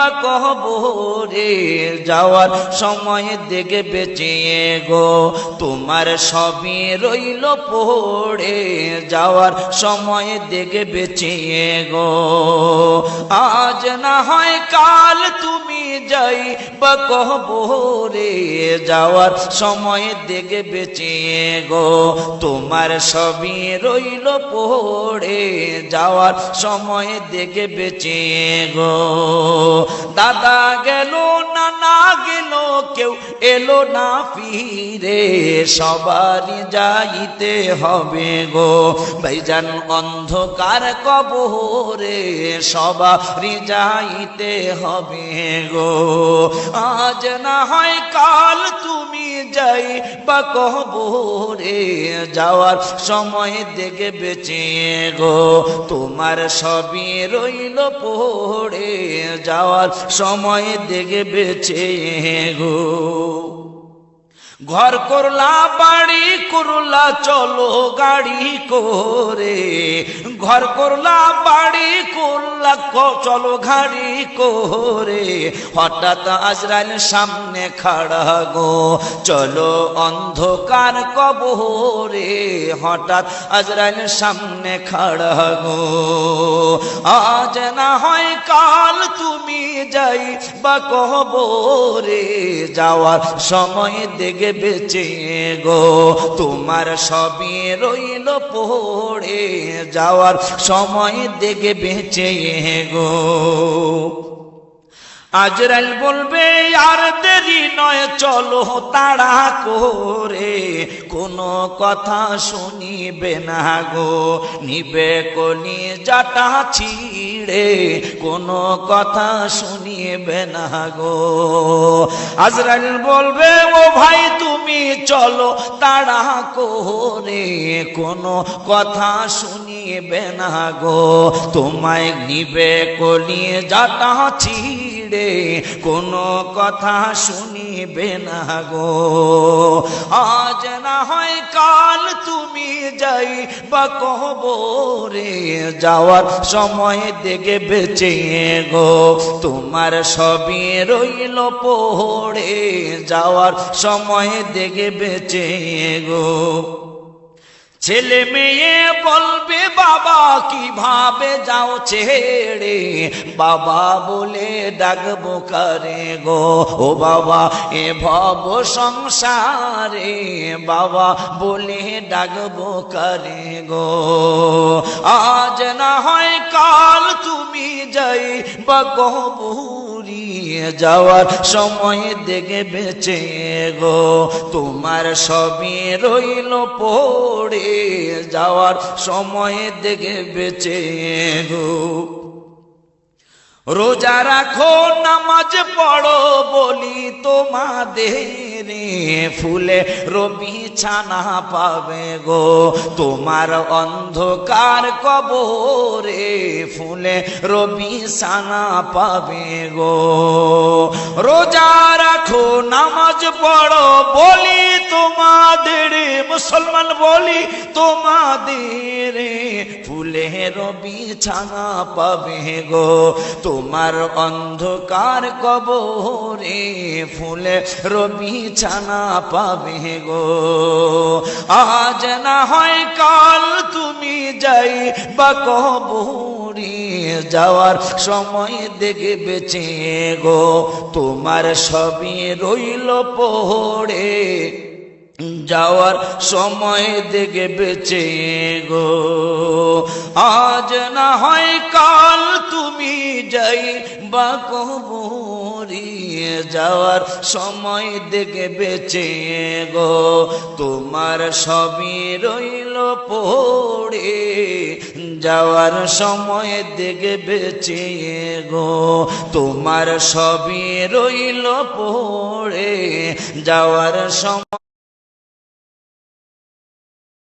বা কবরে যাওয়ার সময় দেখে বেঁচে গো তোমার সবই রইল পড়ে যাওয়ার সময় দেখে বেঁচে গো আজ না হয় কাল তুমি যাই বা কবরে যাওয়ার সময় দেখে বেঁচে গো তোমার সবই রইল পড়ে যাওয়ার সময় দেখে বেঁচে গো দাদা গেল নানা গেল কেউ এলো না ফিরে সবারই যাইতে হবে গো ভাইজান অন্ধকার কবরে সবারই যাইতে হবে গো আজ না হয় কাল তুমি যাই বা কবরে যাওয়ার সময় দেখে বেঁচে গো তোমার সবই রইল পড়ে যাওয়ার সময় দেখে বেঁচে গো ঘর করলা বাড়ি করলা চলো গাড়ি করে ঘর করলা বাড়ি করলা চলো গাড়ি করে হঠাৎ আজরাইল সামনে খাড়া গো চলো অন্ধকার কবরে হঠাৎ আজরাইল সামনে খাড়া গো আজ না হয় কাল তুমি যাই বা কবরে যাওয়ার সময় দেখে বেঁচে গো তোমার সবই রইল পড়ে যাওয়ার সময় দেখে বেঁচে গো আজরাইল বলবে আর দেরি নয় চলো তাড়া করে কোনো কথা শুনিবে না গো নিবে কলি জাটা ছিড়ে কোনো কথা শুনিবে না গো আজরাইল বলবে ও ভাই তুমি চলো তাড়া করে কোনো কথা শুনিবে না গো তোমায় নিবে কলি জাটা ছিড়ে কোনো কথা শুনিবে না গো আজ না হয় কাল তুমি যাই বা কবরে যাওয়ার সময় দেখে বেঁচে গো তোমার সবই রইল পড়ে যাওয়ার সময় দেখে বেঁচে গো ছেলে মেয়ে বলবে বাবা কিভাবে যাও ছেড়ে বাবা বলে ডাকবো কারে গো ও বাবা এ ভব সংসারে বাবা বলে ডাকবো কারে গো আজ না হয় কাল তুমি যাই বা কবরে যাওয়ার সময় দেখে বেঁচে গো তোমার সবই রইল পড়ে যাওয়ার সময় দেখে বেঁচে গো রোজা রাখো নামাজ পড়ো বলি তোমাদের ফুলে রবি ছানা পাবে গো তোমার অন্ধকার কবরে ফুলে রবি ছানা পাবে গো রোজা রাখো নামাজ পড়ো বলি তোমাদের মুসলমান বলি তোমাদের ফুলে রবি ছানা পাবে গো তোমার অন্ধকার কবরে ফুলে রবি ছানা পাবে গো আজ না হয় কাল তুমি যাই বা কবরে যাওয়ার সময় দেখে বেঁচে গো তোমার সবই রইল পড়ে যাওয়ার সময় দেখে বেঁচে গো আজ না হয় কাল তুমি যাই বা কবরে যাওয়ার সময় দেখে বেঁচে গো তোমার সবই রইল পড়ে যাওয়ার সময় দেখে বেঁচে গো তোমার সবই রইল পড়ে যাওয়ার সময়